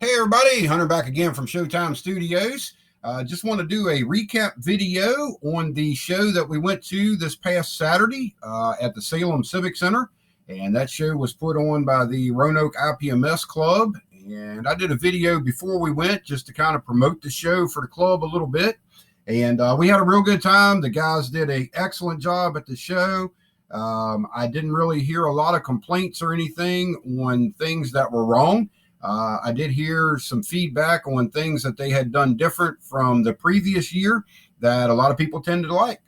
Hey everybody, Hunter back again from Showtime Studios. Just want to do a recap video on the show that we went to this past Saturday at the Salem Civic Center. And that show was put on by the Roanoke ipms Club. And I did a video before we went just to kind of promote the show for the club a little bit. And we had a real good time. The guys did an excellent job at the show. I didn't really hear a lot of complaints or anything on things that were wrong. I did hear some feedback on things that they had done different from the previous year that a lot of people tended to like.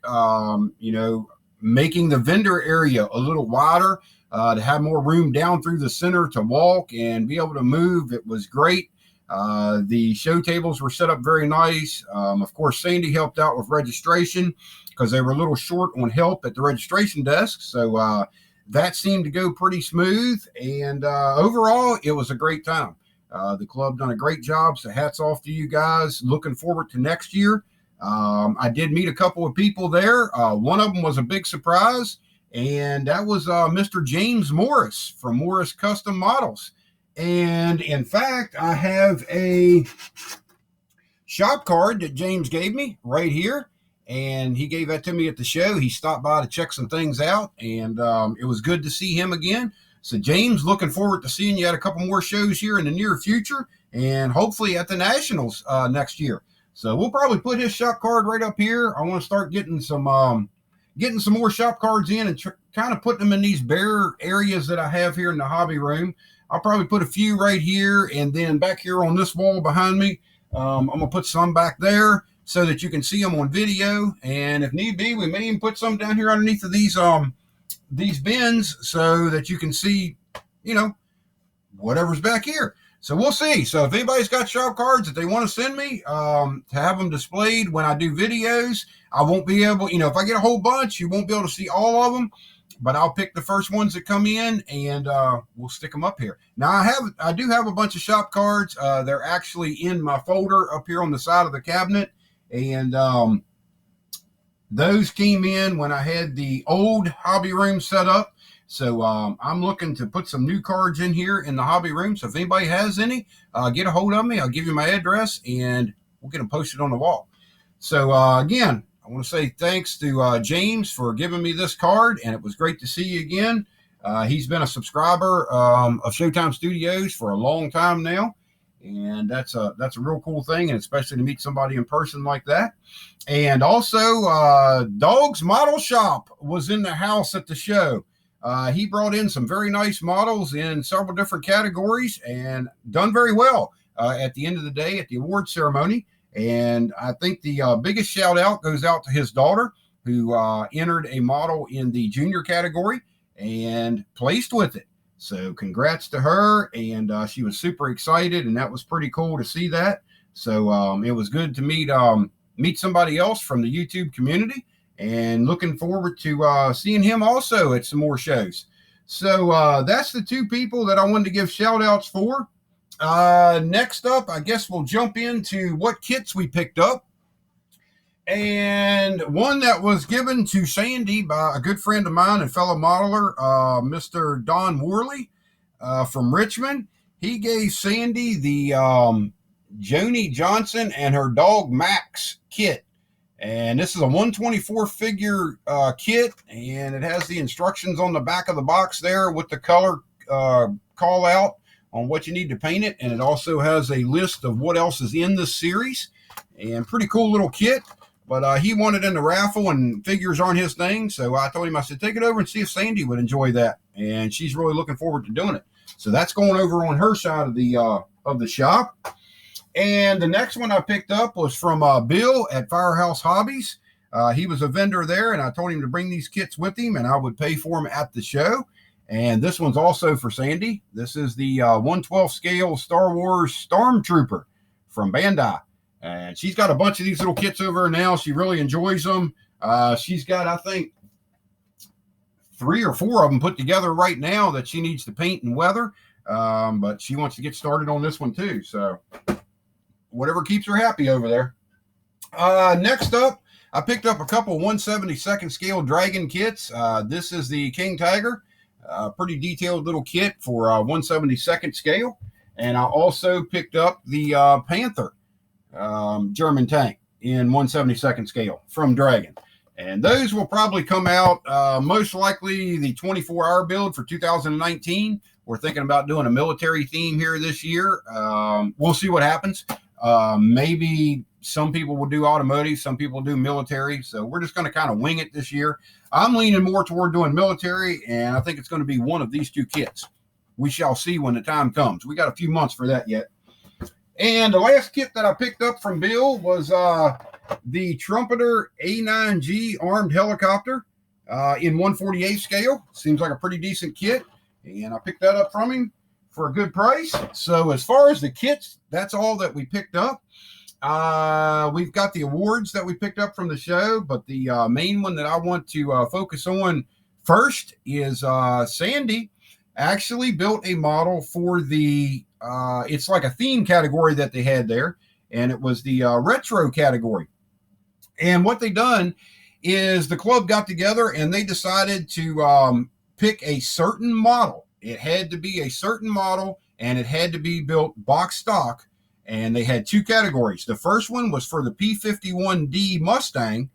Making the vendor area a little wider to have more room down through the center to walk and be able to move. It was great. The show tables were set up very nice. Of course, Sandy helped out with registration because they were a little short on help at the registration desk. So, that seemed to go pretty smooth, and overall, it was a great time. The club done a great job, so hats off to you guys. Looking forward to next year. I did meet a couple of people there. One of them was a big surprise, and that was Mr. James Morris from Morris Custom Models. And in fact, I have a shop card that James gave me right here. And he gave that to me at the show. He stopped by to check some things out, and it was good to see him again. So, James, looking forward to seeing you at a couple more shows here in the near future, and hopefully at the Nationals next year. So, we'll probably put his shop card right up here. I want to start getting some more shop cards in and kind of putting them in these bare areas that I have here in the hobby room. I'll probably put a few right here, and then back here on this wall behind me, I'm going to put some back there, so that you can see them on video, and if need be, we may even put some down here underneath of these bins so that you can see, whatever's back here. So we'll see. So if anybody's got shop cards that they want to send me to have them displayed when I do videos, I won't be able, if I get a whole bunch, you won't be able to see all of them, but I'll pick the first ones that come in, and we'll stick them up here. Now I do have a bunch of shop cards. They're actually in my folder up here on the side of the cabinet. And those came in when I had the old hobby room set up. So I'm looking to put some new cards in here in the hobby room. So if anybody has any, get a hold of me. I'll give you my address, and we'll get them posted on the wall. So again, I want to say thanks to James for giving me this card, and it was great to see you again. He's been a subscriber of Showtime Studios for a long time now. And that's a real cool thing, and especially to meet somebody in person like that. And also, Dog's Model Shop was in the house at the show. He brought in some very nice models in several different categories and done very well at the end of the day at the award ceremony. And I think the biggest shout out goes out to his daughter, who entered a model in the junior category and placed with it. So congrats to her, and she was super excited, and that was pretty cool to see that. So it was good to meet somebody else from the YouTube community, and looking forward to seeing him also at some more shows. So that's the two people that I wanted to give shout outs for. Next up, I guess we'll jump into what kits we picked up. And one that was given to Sandy by a good friend of mine and fellow modeler, Mr. Don Worley from Richmond. He gave Sandy the Joni Johnson and her dog Max kit. And this is a 124 figure kit, and it has the instructions on the back of the box there with the color call out on what you need to paint it. And it also has a list of what else is in this series. And pretty cool little kit. But he wanted in the raffle, and figures aren't his thing. So I told him, I said, take it over and see if Sandy would enjoy that. And she's really looking forward to doing it. So that's going over on her side of the shop. And the next one I picked up was from Bill at Firehouse Hobbies. He was a vendor there, and I told him to bring these kits with him, and I would pay for them at the show. And this one's also for Sandy. This is the 1/12 scale Star Wars Stormtrooper from Bandai. And she's got a bunch of these little kits over now. She really enjoys them. She's got, I think, 3 or 4 of them put together right now that she needs to paint and weather. But she wants to get started on this one too. So whatever keeps her happy over there. Next up, I picked up a couple 1/72nd scale Dragon kits. This is the King Tiger. Pretty detailed little kit for 1/72nd scale. And I also picked up the Panther German tank in 1/72nd scale from Dragon. And those will probably come out most likely the 24-hour build for 2019. We're thinking about doing a military theme here this year. We'll see what happens. Maybe some people will do automotive, some people do military. So we're just going to kind of wing it this year. I'm leaning more toward doing military, and I think it's going to be one of these two kits. We shall see when the time comes. We got a few months for that yet. And the last kit that I picked up from Bill was the Trumpeter A9G armed helicopter in 1/48 scale. Seems like a pretty decent kit. And I picked that up from him for a good price. So as far as the kits, that's all that we picked up. We've got the awards that we picked up from the show, but the main one that I want to focus on first is Sandy actually built a model for the it's like a theme category that they had there, and it was the retro category. And what they done is the club got together and they decided to pick a certain model. It had to be a certain model, and it had to be built box stock. And they had two categories. The first one was for the P-51d Mustang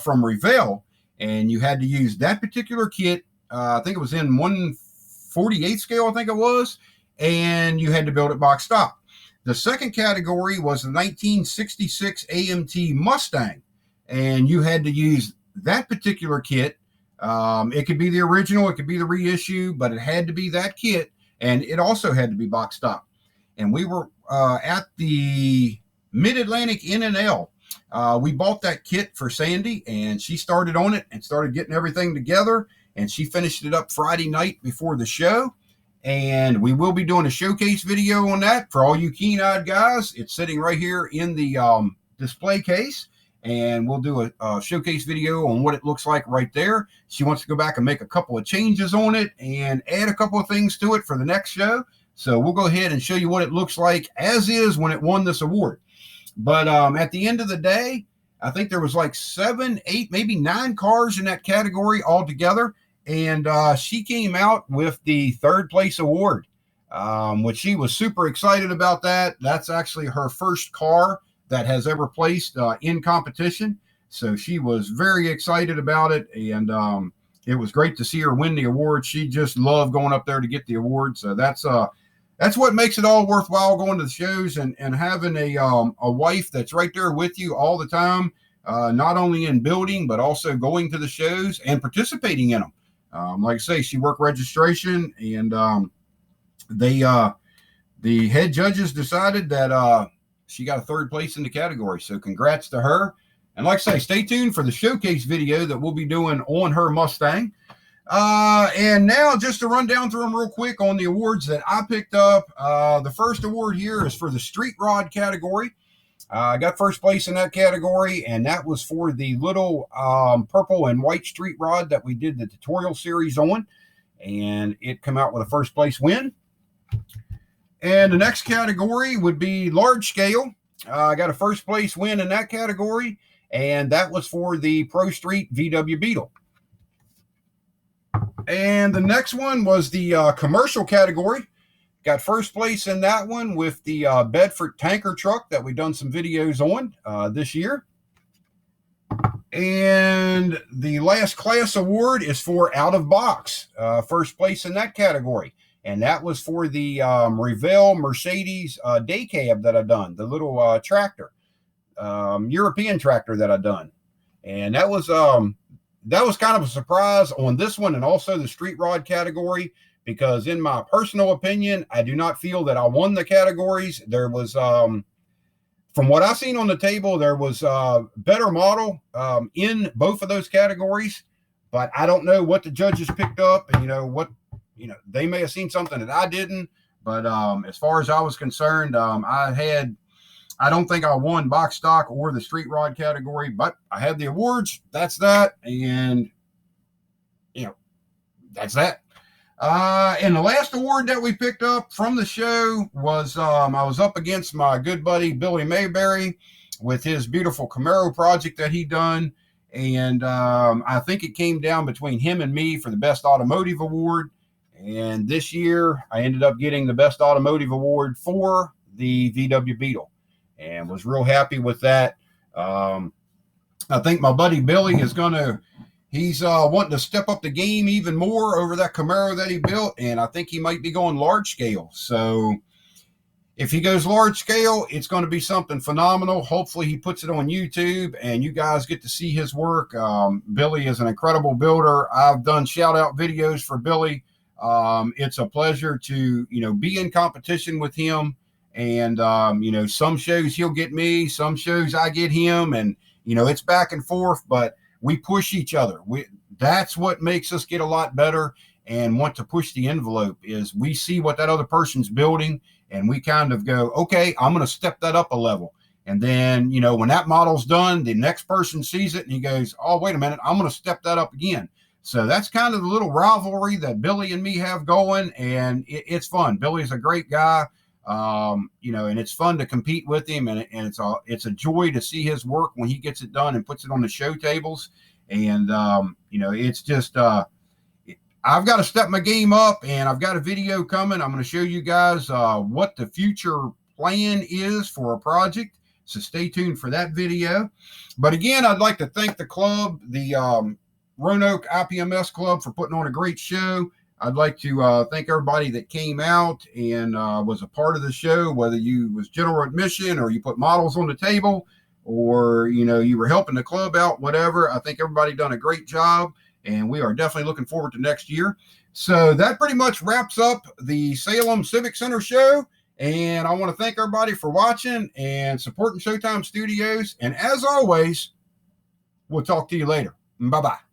from Revell, and you had to use that particular kit. I think it was in 1/48 scale, I think it was, and you had to build it box stock. The second category was the 1966 Amt Mustang, and you had to use that particular kit. It could be the original, it could be the reissue, but it had to be that kit, and it also had to be box stock. And we were at the Mid-Atlantic N&L. We bought that kit for Sandy, and she started on it and started getting everything together, and she finished it up Friday night before the show. And we will be doing a showcase video on that for all you keen-eyed guys. It's sitting right here in the display case, and we'll do a showcase video on what it looks like right there. She wants to go back and make a couple of changes on it and add a couple of things to it for the next show. So we'll go ahead and show you what it looks like as is when it won this award. But at the end of the day, I think there was like 7, 8, maybe 9 cars in that category altogether. And she came out with the 3rd place award, which she was super excited about that. That's actually her first car that has ever placed in competition. So she was very excited about it. And it was great to see her win the award. She just loved going up there to get the award. So that's what makes it all worthwhile going to the shows and having a wife that's right there with you all the time, not only in building, but also going to the shows and participating in them. Like I say, she worked registration, and the head judges decided that she got a 3rd place in the category. So congrats to her. And like I say, stay tuned for the showcase video that we'll be doing on her Mustang. And now just to run down through them real quick on the awards that I picked up. The first award here is for the street rod category. I got 1st place in that category, and that was for the little purple and white street rod that we did the tutorial series on, and it came out with a 1st place win. And the next category would be large scale. I got a 1st place win in that category, and that was for the Pro Street VW Beetle. And the next one was the commercial category. Got 1st place in that one with the Bedford tanker truck that we've done some videos on this year. And the last class award is for out of box, 1st place in that category. And that was for the Revell Mercedes day cab that I've done, the little tractor, European tractor that I've done. And that was kind of a surprise on this one, and also the street rod category, because in my personal opinion, I do not feel that I won the categories. There was, from what I've seen on the table, there was a better model in both of those categories, but I don't know what the judges picked up, and they may have seen something that I didn't. But as far as I was concerned, I don't think I won box stock or the street rod category, but I had the awards. That's that. And, that's that. And the last award that we picked up from the show was, I was up against my good buddy, Billy Mayberry, with his beautiful Camaro project that he done. And I think it came down between him and me for the best automotive award. And this year, I ended up getting the Best Automotive Award for the VW Beetle, and was real happy with that. I think my buddy Billy is he's wanting to step up the game even more over that Camaro that he built, and I think he might be going large scale. So if he goes large scale, it's going to be something phenomenal. Hopefully he puts it on YouTube and you guys get to see his work. Billy is an incredible builder. I've done shout out videos for Billy. It's a pleasure to, be in competition with him. And, some shows he'll get me, some shows I get him, and, it's back and forth, but we push each other. That's what makes us get a lot better and want to push the envelope, is we see what that other person's building and we kind of go, okay, I'm going to step that up a level. And then, when that model's done, the next person sees it and he goes, oh, wait a minute, I'm going to step that up again. So that's kind of the little rivalry that Billy and me have going, and it's fun. Billy's a great guy, and it's fun to compete with him, and it's a joy to see his work when he gets it done and puts it on the show tables. And, it's just, I've got to step my game up, and I've got a video coming. I'm going to show you guys what the future plan is for a project. So stay tuned for that video. But again, I'd like to thank the club, the Roanoke IPMS Club, for putting on a great show. I'd like to thank everybody that came out and was a part of the show, whether you was general admission or you put models on the table, or, you were helping the club out, whatever. I think everybody done a great job, and we are definitely looking forward to next year. So that pretty much wraps up the Salem Civic Center show. And I want to thank everybody for watching and supporting Showtime Studios. And as always, we'll talk to you later. Bye-bye.